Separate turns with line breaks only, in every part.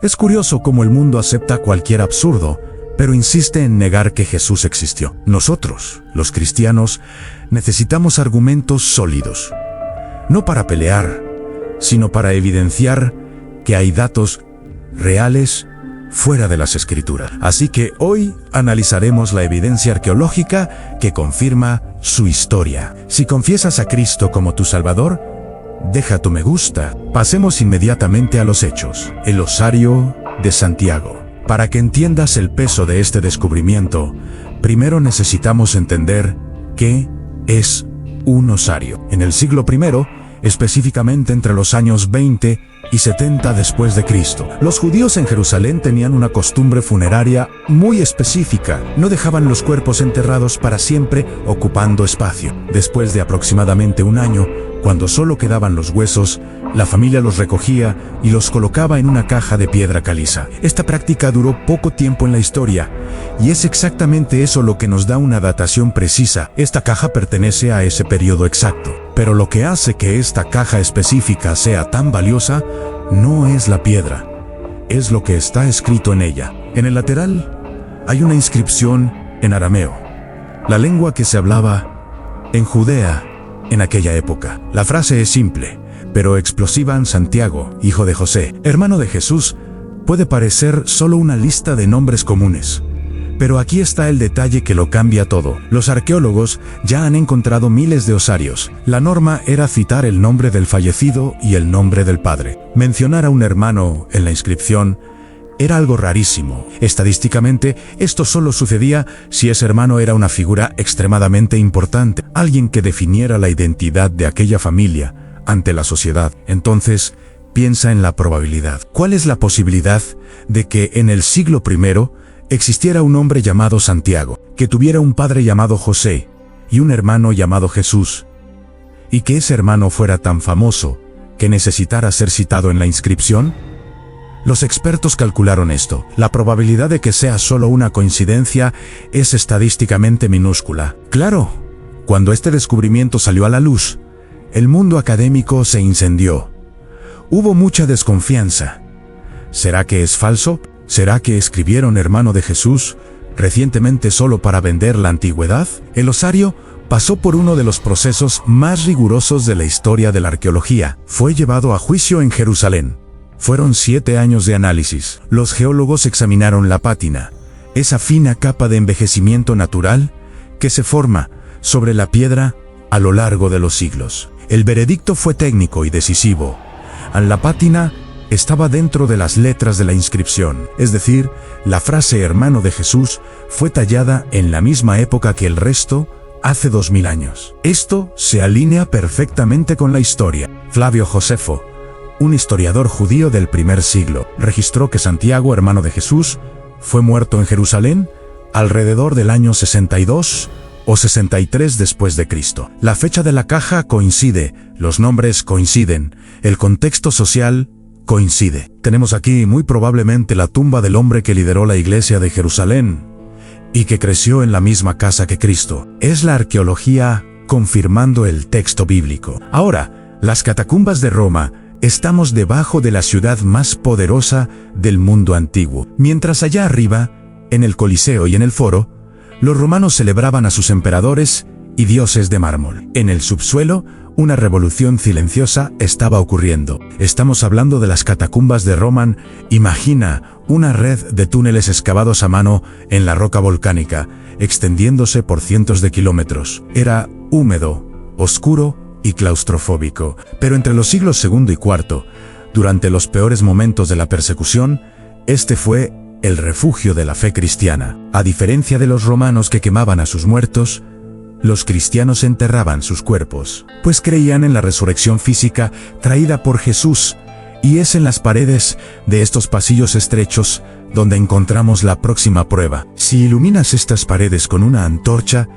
Es curioso cómo el mundo acepta cualquier absurdo, pero insiste en negar que Jesús existió. Nosotros, los cristianos, necesitamos argumentos sólidos, no para pelear, sino para evidenciar que hay datos reales fuera de las Escrituras. Así que hoy analizaremos la evidencia arqueológica que confirma su historia. Si confiesas a Cristo como tu Salvador, deja tu me gusta. Pasemos inmediatamente a los hechos. El osario de Santiago. Para que entiendas el peso de este descubrimiento, primero necesitamos entender qué es un osario. En el siglo I, específicamente entre los años 20 y 70 después de Cristo, los judíos en Jerusalén tenían una costumbre funeraria muy específica. No dejaban los cuerpos enterrados para siempre, ocupando espacio. Después de aproximadamente un año, cuando solo quedaban los huesos, la familia los recogía y los colocaba en una caja de piedra caliza. Esta práctica duró poco tiempo en la historia, y es exactamente eso lo que nos da una datación precisa. Esta caja pertenece a ese periodo exacto. Pero lo que hace que esta caja específica sea tan valiosa no es la piedra, es lo que está escrito en ella. En el lateral hay una inscripción en arameo, la lengua que se hablaba en Judea en aquella época. La frase es simple, pero explosiva. En Santiago, hijo de José, hermano de Jesús, puede parecer solo una lista de nombres comunes. Pero aquí está el detalle que lo cambia todo. Los arqueólogos ya han encontrado miles de osarios. La norma era citar el nombre del fallecido y el nombre del padre. Mencionar a un hermano en la inscripción era algo rarísimo. Estadísticamente, esto solo sucedía si ese hermano era una figura extremadamente importante, alguien que definiera la identidad de aquella familia ante la sociedad. Entonces, piensa en la probabilidad. ¿Cuál es la posibilidad de que en el siglo I existiera un hombre llamado Santiago, que tuviera un padre llamado José y un hermano llamado Jesús, y que ese hermano fuera tan famoso que necesitara ser citado en la inscripción? Los expertos calcularon esto. La probabilidad de que sea solo una coincidencia es estadísticamente minúscula. Claro, cuando este descubrimiento salió a la luz, el mundo académico se incendió. Hubo mucha desconfianza. ¿Será que es falso? ¿Será que escribieron hermano de Jesús recientemente solo para vender la antigüedad? El osario pasó por uno de los procesos más rigurosos de la historia de la arqueología. Fue llevado a juicio en Jerusalén. Fueron 7 años de análisis. Los geólogos examinaron la pátina, esa fina capa de envejecimiento natural que se forma sobre la piedra a lo largo de los siglos. El veredicto fue técnico y decisivo. La pátina estaba dentro de las letras de la inscripción, es decir, la frase hermano de Jesús fue tallada en la misma época que el resto, hace 2000 años. Esto se alinea perfectamente con la historia. Flavio Josefo, un historiador judío del primer siglo, registró que Santiago, hermano de Jesús, fue muerto en Jerusalén alrededor del año 62 o 63 después de Cristo. La fecha de la caja coincide, los nombres coinciden, el contexto social coincide. Tenemos aquí muy probablemente la tumba del hombre que lideró la iglesia de Jerusalén y que creció en la misma casa que Cristo. Es la arqueología confirmando el texto bíblico. Ahora, las catacumbas de Roma. Estamos debajo de la ciudad más poderosa del mundo antiguo. Mientras allá arriba, en el Coliseo y en el Foro, los romanos celebraban a sus emperadores y dioses de mármol. En el subsuelo, una revolución silenciosa estaba ocurriendo. Estamos hablando de las catacumbas de Roma. Imagina una red de túneles excavados a mano en la roca volcánica, extendiéndose por cientos de kilómetros. Era húmedo, oscuro y claustrofóbico. Pero entre los siglos II y IV, durante los peores momentos de la persecución, este fue el refugio de la fe cristiana. A diferencia de los romanos que quemaban a sus muertos, los cristianos enterraban sus cuerpos, pues creían en la resurrección física traída por Jesús, y es en las paredes de estos pasillos estrechos donde encontramos la próxima prueba. Si iluminas estas paredes con una antorcha,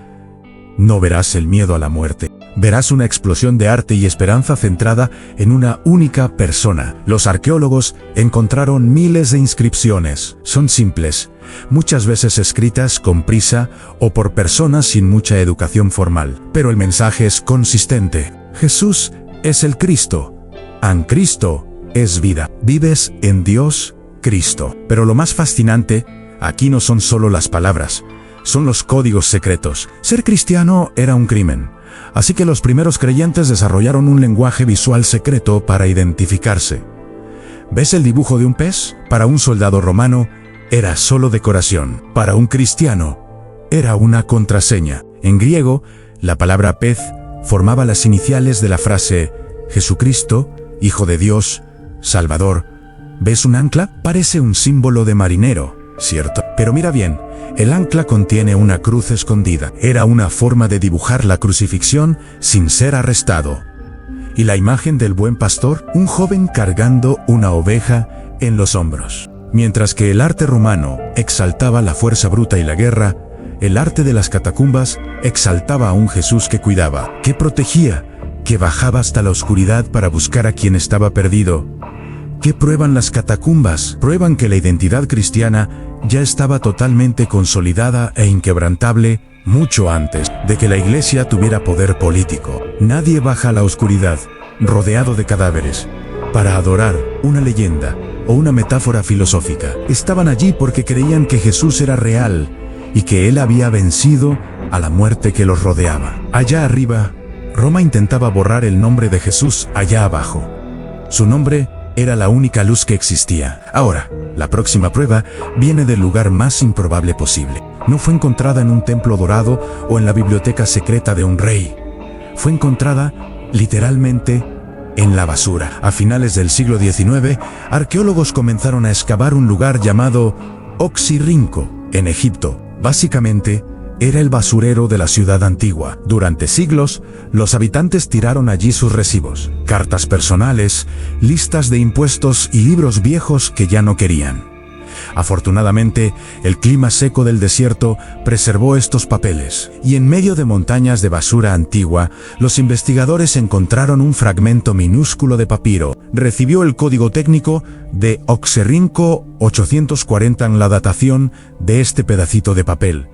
no verás el miedo a la muerte. Verás una explosión de arte y esperanza centrada en una única persona. Los arqueólogos encontraron miles de inscripciones. Son simples, muchas veces escritas con prisa o por personas sin mucha educación formal. Pero el mensaje es consistente. Jesús es el Cristo. En Cristo es vida. ¿Vives en Dios? Cristo. Pero lo más fascinante aquí no son solo las palabras, son los códigos secretos. Ser cristiano era un crimen, así que los primeros creyentes desarrollaron un lenguaje visual secreto para identificarse. ¿Ves el dibujo de un pez? Para un soldado romano era solo decoración. Para un cristiano era una contraseña. En griego, la palabra pez formaba las iniciales de la frase Jesucristo, Hijo de Dios, Salvador. ¿Ves un ancla? Parece un símbolo de marinero, ¿cierto? Pero mira bien, el ancla contiene una cruz escondida. Era una forma de dibujar la crucifixión sin ser arrestado. ¿Y la imagen del buen pastor? Un joven cargando una oveja en los hombros. Mientras que el arte romano exaltaba la fuerza bruta y la guerra, el arte de las catacumbas exaltaba a un Jesús que cuidaba, que protegía, que bajaba hasta la oscuridad para buscar a quien estaba perdido. ¿Qué prueban las catacumbas? Prueban que la identidad cristiana ya estaba totalmente consolidada e inquebrantable mucho antes de que la iglesia tuviera poder político. Nadie baja a la oscuridad, rodeado de cadáveres, para adorar una leyenda o una metáfora filosófica. Estaban allí porque creían que Jesús era real y que Él había vencido a la muerte que los rodeaba. Allá arriba, Roma intentaba borrar el nombre de Jesús allá abajo. Su nombre era la única luz que existía. Ahora, la próxima prueba viene del lugar más improbable posible. No fue encontrada en un templo dorado o en la biblioteca secreta de un rey. Fue encontrada, literalmente, en la basura. A finales del siglo XIX, arqueólogos comenzaron a excavar un lugar llamado Oxirrinco, en Egipto. Básicamente, era el basurero de la ciudad antigua. Durante siglos, los habitantes tiraron allí sus recibos, cartas personales, listas de impuestos y libros viejos que ya no querían. Afortunadamente, el clima seco del desierto preservó estos papeles, y en medio de montañas de basura antigua, los investigadores encontraron un fragmento minúsculo de papiro. Recibió el código técnico de Oxirrinco 840 en la datación de este pedacito de papel.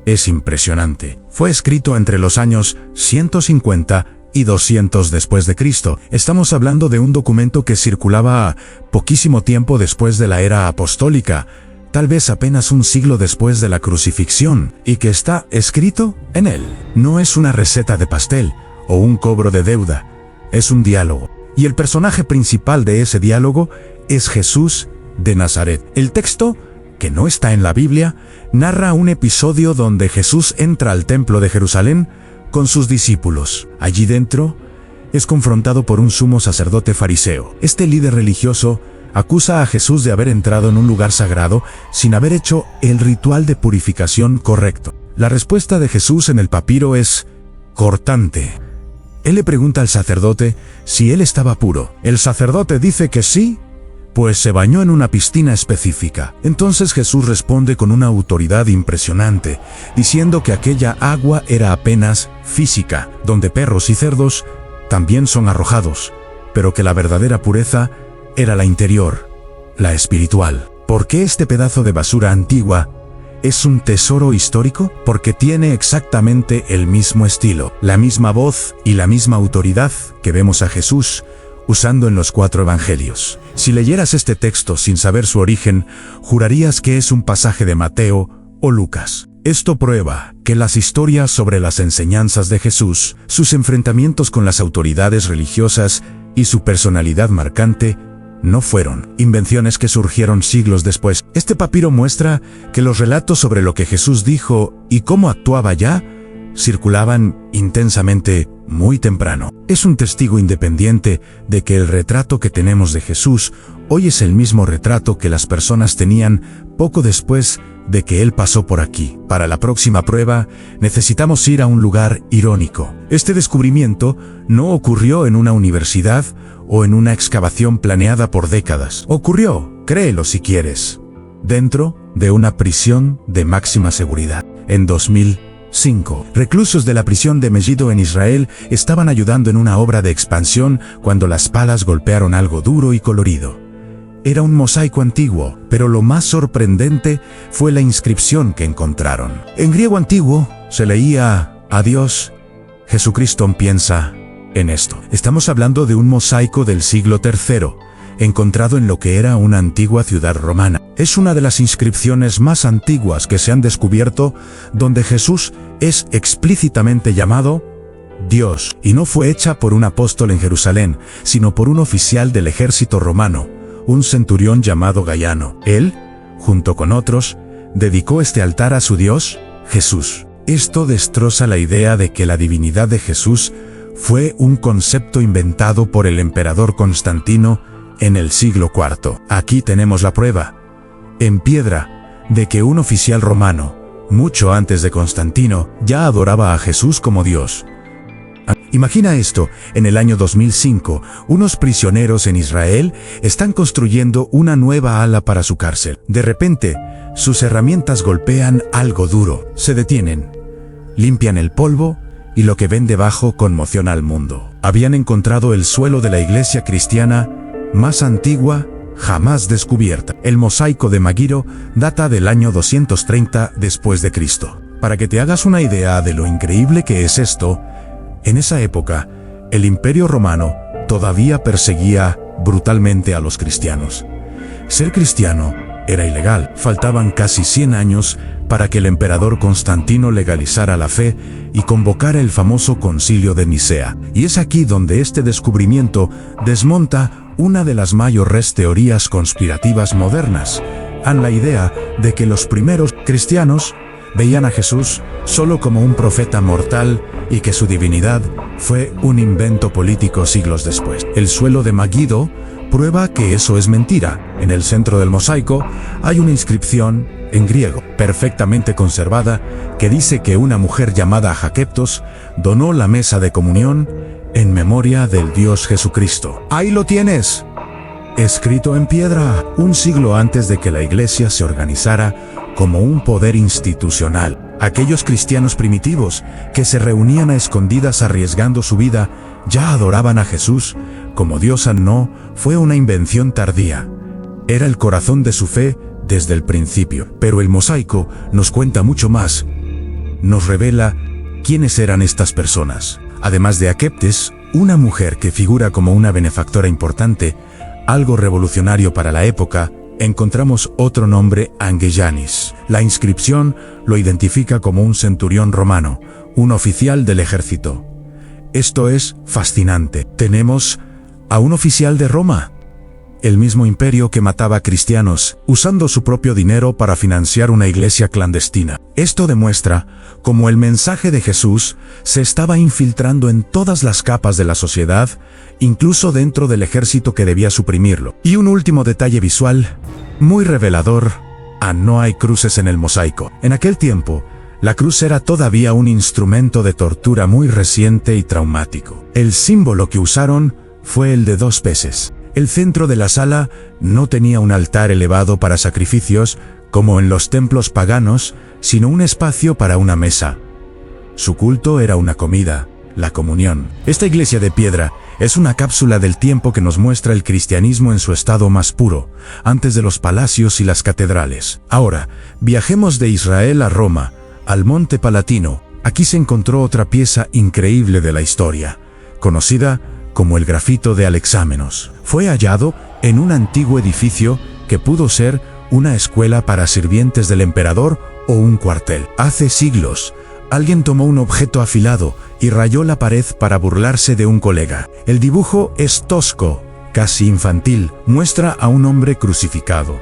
Es impresionante. Fue escrito entre los años 150 y 200 después de Cristo. Estamos hablando de un documento que circulaba poquísimo tiempo después de la era apostólica, tal vez apenas un siglo después de la crucifixión, y que está escrito en él. No es una receta de pastel o un cobro de deuda, es un diálogo. Y el personaje principal de ese diálogo es Jesús de Nazaret. El texto, que no está en la Biblia, narra un episodio donde Jesús entra al templo de Jerusalén con sus discípulos. Allí dentro, es confrontado por un sumo sacerdote fariseo. Este líder religioso acusa a Jesús de haber entrado en un lugar sagrado sin haber hecho el ritual de purificación correcto. La respuesta de Jesús en el papiro es cortante. Él le pregunta al sacerdote si él estaba puro. El sacerdote dice que sí, pues se bañó en una piscina específica. Entonces Jesús responde con una autoridad impresionante, diciendo que aquella agua era apenas física, donde perros y cerdos también son arrojados, pero que la verdadera pureza era la interior, la espiritual. ¿Por qué este pedazo de basura antigua es un tesoro histórico? Porque tiene exactamente el mismo estilo, la misma voz y la misma autoridad que vemos a Jesús usando en los 4 evangelios. Si leyeras este texto sin saber su origen, jurarías que es un pasaje de Mateo o Lucas. Esto prueba que las historias sobre las enseñanzas de Jesús, sus enfrentamientos con las autoridades religiosas y su personalidad marcante no fueron invenciones que surgieron siglos después. Este papiro muestra que los relatos sobre lo que Jesús dijo y cómo actuaba ya circulaban intensamente muy temprano. Es un testigo independiente de que el retrato que tenemos de Jesús hoy es el mismo retrato que las personas tenían poco después de que Él pasó por aquí. Para la próxima prueba, necesitamos ir a un lugar irónico. Este descubrimiento no ocurrió en una universidad o en una excavación planeada por décadas. Ocurrió, créelo si quieres, dentro de una prisión de máxima seguridad. En 2005, reclusos de la prisión de Megiddo en Israel estaban ayudando en una obra de expansión cuando las palas golpearon algo duro y colorido. Era un mosaico antiguo, pero lo más sorprendente fue la inscripción que encontraron. En griego antiguo se leía: Adiós, Jesucristo piensa en esto. Estamos hablando de un mosaico del siglo III, encontrado en lo que era una antigua ciudad romana. Es una de las inscripciones más antiguas que se han descubierto donde Jesús es explícitamente llamado Dios, y no fue hecha por un apóstol en Jerusalén, sino por un oficial del ejército romano, un centurión llamado Gaiano. Él, junto con otros, dedicó este altar a su Dios, Jesús. Esto destroza la idea de que la divinidad de Jesús fue un concepto inventado por el emperador Constantino en el siglo IV. Aquí tenemos la prueba, en piedra, de que un oficial romano, mucho antes de Constantino, ya adoraba a Jesús como Dios. Imagina esto, en el año 2005, unos prisioneros en Israel están construyendo una nueva ala para su cárcel. De repente, sus herramientas golpean algo duro, se detienen, limpian el polvo y lo que ven debajo conmociona al mundo. Habían encontrado el suelo de la iglesia cristiana más antigua jamás descubierta. El mosaico de Megiddo data del año 230 después de Cristo. Para que te hagas una idea de lo increíble que es esto, en esa época, el Imperio Romano todavía perseguía brutalmente a los cristianos. Ser cristiano era ilegal. Faltaban casi 100 años para que el emperador Constantino legalizara la fe y convocara el famoso Concilio de Nicea. Y es aquí donde este descubrimiento desmonta una de las mayores teorías conspirativas modernas, la idea de que los primeros cristianos veían a Jesús solo como un profeta mortal y que su divinidad fue un invento político siglos después. El suelo de Megiddo prueba que eso es mentira. En el centro del mosaico hay una inscripción en griego, perfectamente conservada, que dice que una mujer llamada Hakeptos donó la mesa de comunión en memoria del Dios Jesucristo. ¡Ahí lo tienes! Escrito en piedra, un siglo antes de que la iglesia se organizara como un poder institucional. Aquellos cristianos primitivos que se reunían a escondidas arriesgando su vida ya adoraban a Jesús como Dios. No fue una invención tardía. Era el corazón de su fe desde el principio. Pero el mosaico nos cuenta mucho más. Nos revela quiénes eran estas personas. Además de Hakeptes, una mujer que figura como una benefactora importante, algo revolucionario para la época, encontramos otro nombre, Angeyanis. La inscripción lo identifica como un centurión romano, un oficial del ejército. Esto es fascinante. Tenemos a un oficial de Roma, el mismo imperio que mataba cristianos, usando su propio dinero para financiar una iglesia clandestina. Esto demuestra cómo el mensaje de Jesús se estaba infiltrando en todas las capas de la sociedad, incluso dentro del ejército que debía suprimirlo. Y un último detalle visual, muy revelador, no hay cruces en el mosaico. En aquel tiempo, la cruz era todavía un instrumento de tortura muy reciente y traumático. El símbolo que usaron fue el de 2 peces. El centro de la sala no tenía un altar elevado para sacrificios, como en los templos paganos, sino un espacio para una mesa. Su culto era una comida, la comunión. Esta iglesia de piedra es una cápsula del tiempo que nos muestra el cristianismo en su estado más puro, antes de los palacios y las catedrales. Ahora, viajemos de Israel a Roma, al Monte Palatino. Aquí se encontró otra pieza increíble de la historia, conocida como el grafito de Alexámenos. Fue hallado en un antiguo edificio que pudo ser una escuela para sirvientes del emperador o un cuartel. Hace siglos, alguien tomó un objeto afilado y rayó la pared para burlarse de un colega. El dibujo es tosco, casi infantil, muestra a un hombre crucificado,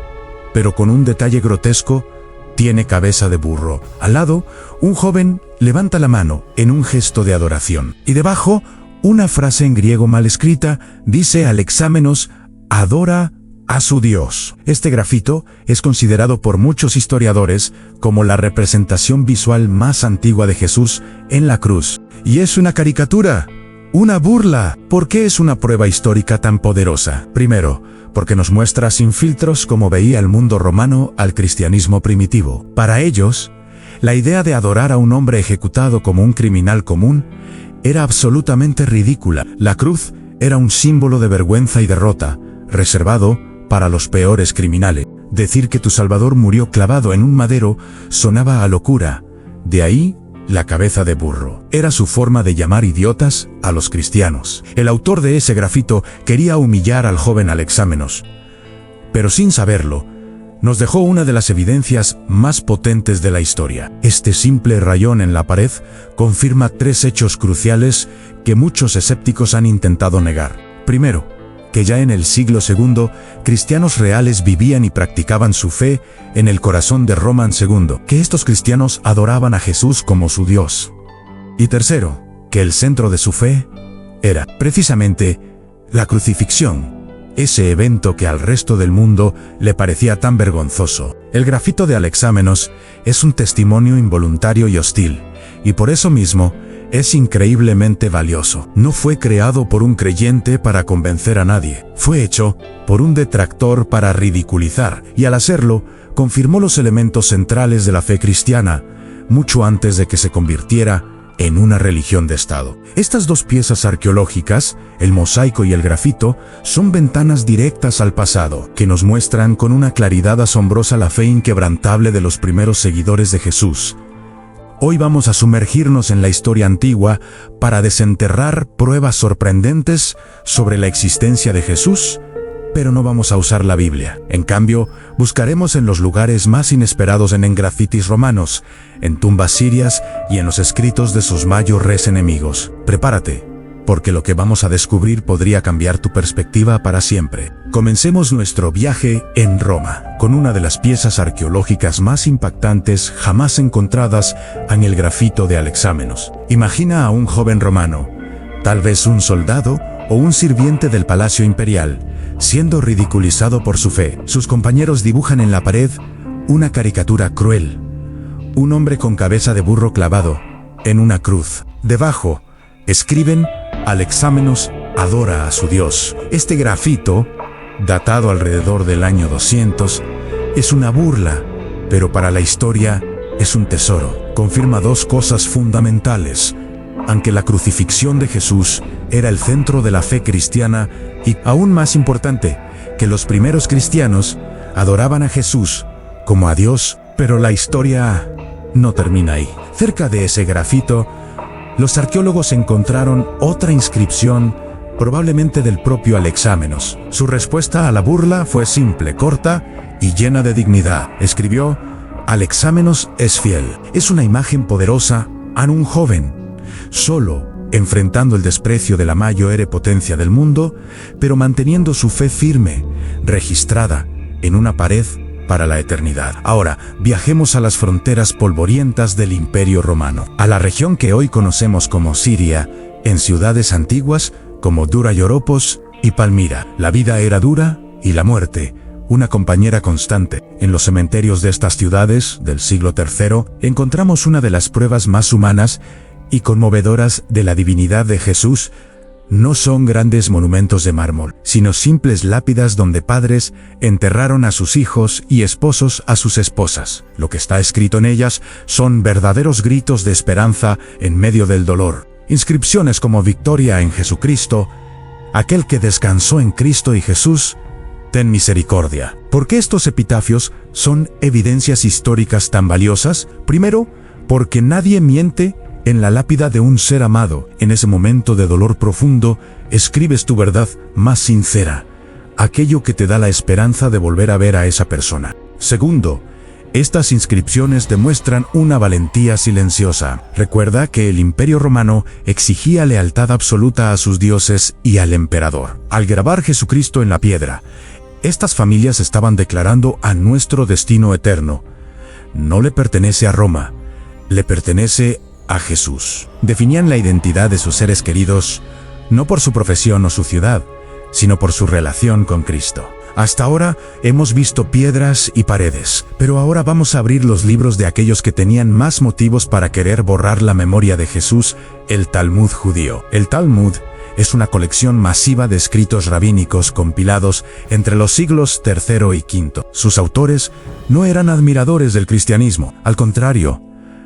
pero con un detalle grotesco, tiene cabeza de burro. Al lado, un joven levanta la mano en un gesto de adoración. Y debajo, una frase en griego mal escrita dice: Alexámenos adora a su Dios. Este grafito es considerado por muchos historiadores como la representación visual más antigua de Jesús en la cruz. Y es una caricatura, una burla. ¿Por qué es una prueba histórica tan poderosa? Primero, porque nos muestra sin filtros cómo veía el mundo romano al cristianismo primitivo. Para ellos, la idea de adorar a un hombre ejecutado como un criminal común era absolutamente ridícula. La cruz era un símbolo de vergüenza y derrota, reservado para los peores criminales. Decir que tu Salvador murió clavado en un madero sonaba a locura. De ahí la cabeza de burro. Era su forma de llamar idiotas a los cristianos. El autor de ese grafito quería humillar al joven Alexámenos, pero sin saberlo, nos dejó una de las evidencias más potentes de la historia. Este simple rayón en la pared confirma 3 hechos cruciales que muchos escépticos han intentado negar. Primero, que ya en el siglo II, cristianos reales vivían y practicaban su fe en el corazón de Roman II, que estos cristianos adoraban a Jesús como su Dios. Y tercero, que el centro de su fe era, precisamente, la crucifixión, ese evento que al resto del mundo le parecía tan vergonzoso. El grafito de Alexámenos es un testimonio involuntario y hostil, y por eso mismo es increíblemente valioso. No fue creado por un creyente para convencer a nadie, fue hecho por un detractor para ridiculizar, y al hacerlo, confirmó los elementos centrales de la fe cristiana, mucho antes de que se convirtiera en una religión de Estado. Estas 2 piezas arqueológicas, el mosaico y el grafito, son ventanas directas al pasado, que nos muestran con una claridad asombrosa la fe inquebrantable de los primeros seguidores de Jesús. Hoy vamos a sumergirnos en la historia antigua para desenterrar pruebas sorprendentes sobre la existencia de Jesús, pero no vamos a usar la Biblia. En cambio, buscaremos en los lugares más inesperados en grafitis romanos, en tumbas sirias y en los escritos de sus mayores enemigos. Prepárate, porque lo que vamos a descubrir podría cambiar tu perspectiva para siempre. Comencemos nuestro viaje en Roma, con una de las piezas arqueológicas más impactantes jamás encontradas en el grafito de Alexámenos. Imagina a un joven romano, tal vez un soldado o un sirviente del palacio imperial, siendo ridiculizado por su fe. Sus compañeros dibujan en la pared una caricatura cruel. Un hombre con cabeza de burro clavado en una cruz. Debajo, escriben: Alexámenos adora a su Dios. Este grafito, datado alrededor del año 200, es una burla, pero para la historia es un tesoro. Confirma 2 cosas fundamentales: aunque la crucifixión de Jesús era el centro de la fe cristiana, y, aún más importante, que los primeros cristianos adoraban a Jesús como a Dios, pero la historia no termina ahí. Cerca de ese grafito, los arqueólogos encontraron otra inscripción, probablemente del propio Alexámenos. Su respuesta a la burla fue simple, corta y llena de dignidad. Escribió: Alexámenos es fiel. Es una imagen poderosa a un joven, solo, enfrentando el desprecio de la mayor potencia del mundo, pero manteniendo su fe firme, registrada en una pared para la eternidad. Ahora, viajemos a las fronteras polvorientas del Imperio Romano, a la región que hoy conocemos como Siria, en ciudades antiguas como Dura y Oropos y Palmira. La vida era dura y la muerte una compañera constante. En los cementerios de estas ciudades del siglo III encontramos una de las pruebas más humanas y conmovedoras de la divinidad de Jesús. No son grandes monumentos de mármol, sino simples lápidas donde padres enterraron a sus hijos y esposos a sus esposas. Lo que está escrito en ellas son verdaderos gritos de esperanza en medio del dolor. Inscripciones como Victoria en Jesucristo, aquel que descansó en Cristo y Jesús, ten misericordia. ¿Por qué estos epitafios son evidencias históricas tan valiosas? Primero, porque nadie miente en la lápida de un ser amado. En ese momento de dolor profundo, escribes tu verdad más sincera, aquello que te da la esperanza de volver a ver a esa persona. Segundo, estas inscripciones demuestran una valentía silenciosa. Recuerda que el Imperio Romano exigía lealtad absoluta a sus dioses y al emperador. Al grabar Jesucristo en la piedra, estas familias estaban declarando a nuestro destino eterno. No le pertenece a Roma, le pertenece a Jesús. Definían la identidad de sus seres queridos no por su profesión o su ciudad, sino por su relación con Cristo. Hasta ahora hemos visto piedras y paredes, pero ahora vamos a abrir los libros de aquellos que tenían más motivos para querer borrar la memoria de Jesús, el Talmud judío. El Talmud es una colección masiva de escritos rabínicos compilados entre los siglos III y V. Sus autores no eran admiradores del cristianismo, al contrario,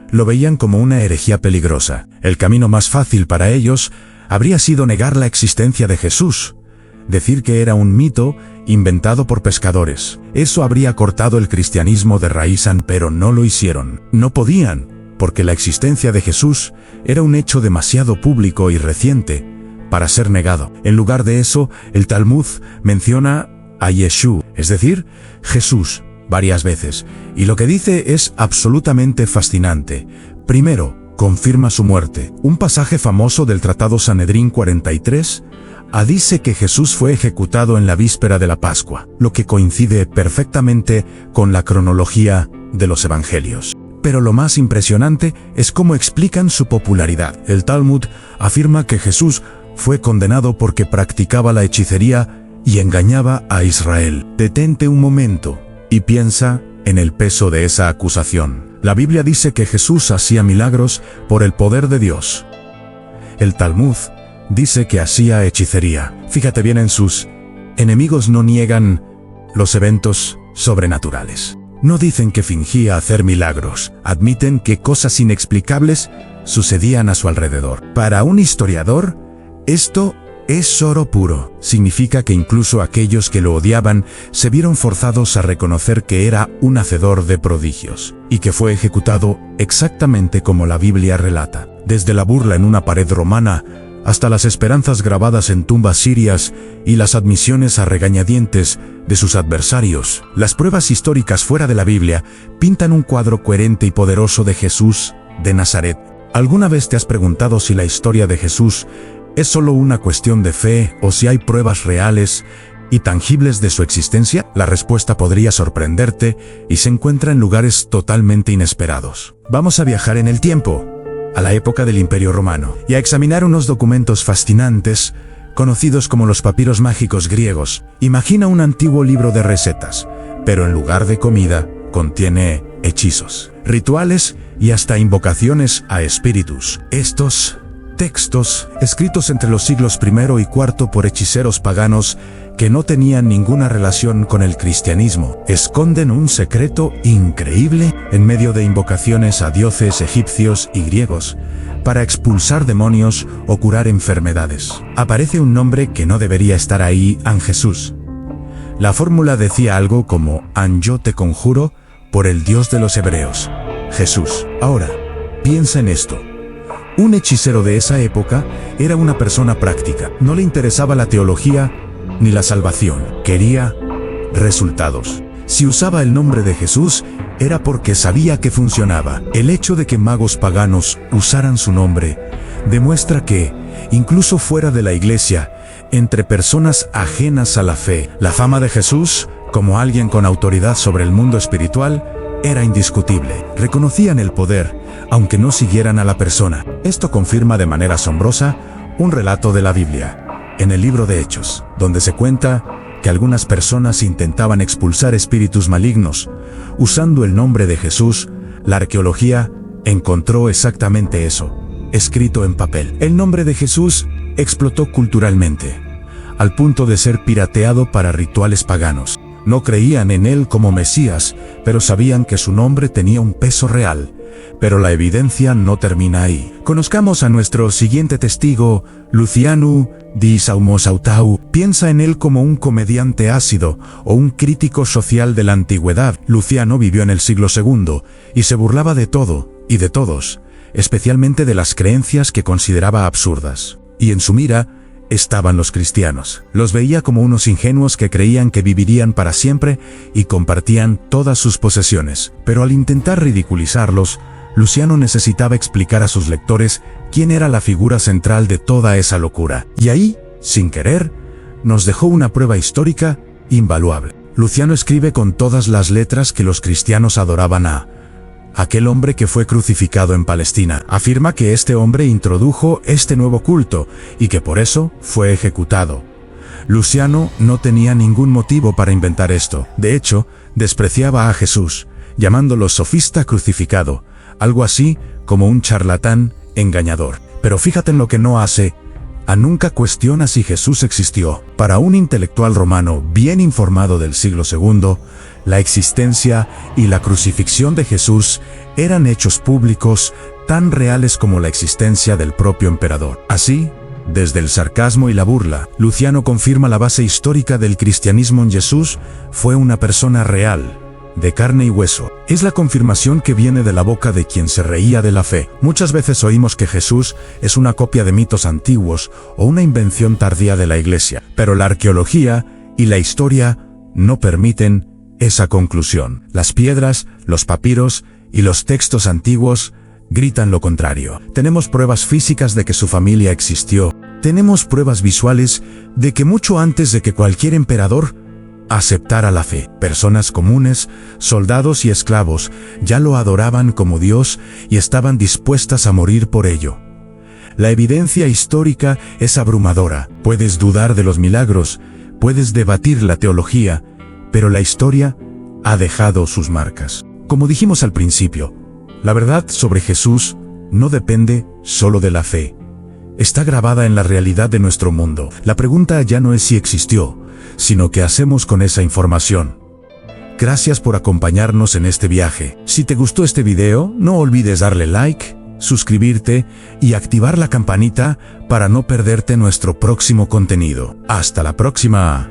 lo veían como una herejía peligrosa. El camino más fácil para ellos habría sido negar la existencia de Jesús, decir que era un mito inventado por pescadores. Eso habría cortado el cristianismo de raíz, pero no lo hicieron. No podían, porque la existencia de Jesús era un hecho demasiado público y reciente para ser negado. En lugar de eso, el Talmud menciona a Yeshua, es decir, Jesús, varias veces, y lo que dice es absolutamente fascinante. Primero, confirma su muerte. Un pasaje famoso del Tratado Sanedrín 43 dice que Jesús fue ejecutado en la víspera de la Pascua, lo que coincide perfectamente con la cronología de los evangelios. Pero lo más impresionante es cómo explican su popularidad. El Talmud afirma que Jesús fue condenado porque practicaba la hechicería y engañaba a Israel. Detente un momento y piensa en el peso de esa acusación. La Biblia dice que Jesús hacía milagros por el poder de Dios. El Talmud dice que hacía hechicería. Fíjate bien, en sus enemigos no niegan los eventos sobrenaturales. No dicen que fingía hacer milagros, admiten que cosas inexplicables sucedían a su alrededor. Para un historiador, esto es oro puro. Significa que incluso aquellos que lo odiaban se vieron forzados a reconocer que era un hacedor de prodigios, y que fue ejecutado exactamente como la Biblia relata. Desde la burla en una pared romana, hasta las esperanzas grabadas en tumbas sirias y las admisiones a regañadientes de sus adversarios, las pruebas históricas fuera de la Biblia pintan un cuadro coherente y poderoso de Jesús de Nazaret. ¿Alguna vez te has preguntado si la historia de Jesús es solo una cuestión de fe o si hay pruebas reales y tangibles de su existencia? La respuesta podría sorprenderte y se encuentra en lugares totalmente inesperados. Vamos a viajar en el tiempo, a la época del Imperio Romano, y a examinar unos documentos fascinantes conocidos como los papiros mágicos griegos. Imagina un antiguo libro de recetas, pero en lugar de comida, contiene hechizos, rituales y hasta invocaciones a espíritus. Estos textos, escritos entre los siglos I y IV por hechiceros paganos que no tenían ninguna relación con el cristianismo, esconden un secreto increíble en medio de invocaciones a dioses egipcios y griegos para expulsar demonios o curar enfermedades. Aparece un nombre que no debería estar ahí, An Jesús. La fórmula decía algo como: An, yo te conjuro por el Dios de los hebreos, Jesús. Ahora, piensa en esto. Un hechicero de esa época era una persona práctica. No le interesaba la teología ni la salvación. Quería resultados. Si usaba el nombre de Jesús, era porque sabía que funcionaba. El hecho de que magos paganos usaran su nombre demuestra que, incluso fuera de la iglesia, entre personas ajenas a la fe, la fama de Jesús, como alguien con autoridad sobre el mundo espiritual, era indiscutible. Reconocían el poder, aunque no siguieran a la persona. Esto confirma de manera asombrosa un relato de la Biblia, en el libro de Hechos, donde se cuenta que algunas personas intentaban expulsar espíritus malignos. Usando el nombre de Jesús, la arqueología encontró exactamente eso, escrito en papel. El nombre de Jesús explotó culturalmente, al punto de ser pirateado para rituales paganos. No creían en él como Mesías, pero sabían que su nombre tenía un peso real. Pero la evidencia no termina ahí. Conozcamos a nuestro siguiente testigo, Luciano di Saumosautau. Piensa en él como un comediante ácido o un crítico social de la antigüedad. Luciano vivió en el siglo II y se burlaba de todo y de todos, especialmente de las creencias que consideraba absurdas. Y en su mira estaban los cristianos. Los veía como unos ingenuos que creían que vivirían para siempre y compartían todas sus posesiones. Pero al intentar ridiculizarlos, Luciano necesitaba explicar a sus lectores quién era la figura central de toda esa locura. Y ahí, sin querer, nos dejó una prueba histórica invaluable. Luciano escribe con todas las letras que los cristianos adoraban a aquel hombre que fue crucificado en Palestina. Afirma que este hombre introdujo este nuevo culto y que por eso fue ejecutado. Luciano no tenía ningún motivo para inventar esto. De hecho, despreciaba a Jesús, llamándolo sofista crucificado, algo así como un charlatán engañador. Pero fíjate en lo que no hace. Nunca cuestiona si Jesús existió. Para un intelectual romano bien informado del siglo II, la existencia y la crucifixión de Jesús eran hechos públicos tan reales como la existencia del propio emperador. Así, desde el sarcasmo y la burla, Luciano confirma la base histórica del cristianismo en Jesús. Fue una persona real, de carne y hueso. Es la confirmación que viene de la boca de quien se reía de la fe. Muchas veces oímos que Jesús es una copia de mitos antiguos o una invención tardía de la Iglesia, pero la arqueología y la historia no permiten esa conclusión. Las piedras, los papiros y los textos antiguos gritan lo contrario. Tenemos pruebas físicas de que su familia existió. Tenemos pruebas visuales de que mucho antes de que cualquier emperador aceptara la fe, personas comunes, soldados y esclavos, ya lo adoraban como Dios y estaban dispuestas a morir por ello. La evidencia histórica es abrumadora. Puedes dudar de los milagros, puedes debatir la teología, pero la historia ha dejado sus marcas. Como dijimos al principio, la verdad sobre Jesús no depende solo de la fe. Está grabada en la realidad de nuestro mundo. La pregunta ya no es si existió, sino qué hacemos con esa información. Gracias por acompañarnos en este viaje. Si te gustó este video, no olvides darle like, suscribirte y activar la campanita para no perderte nuestro próximo contenido. Hasta la próxima.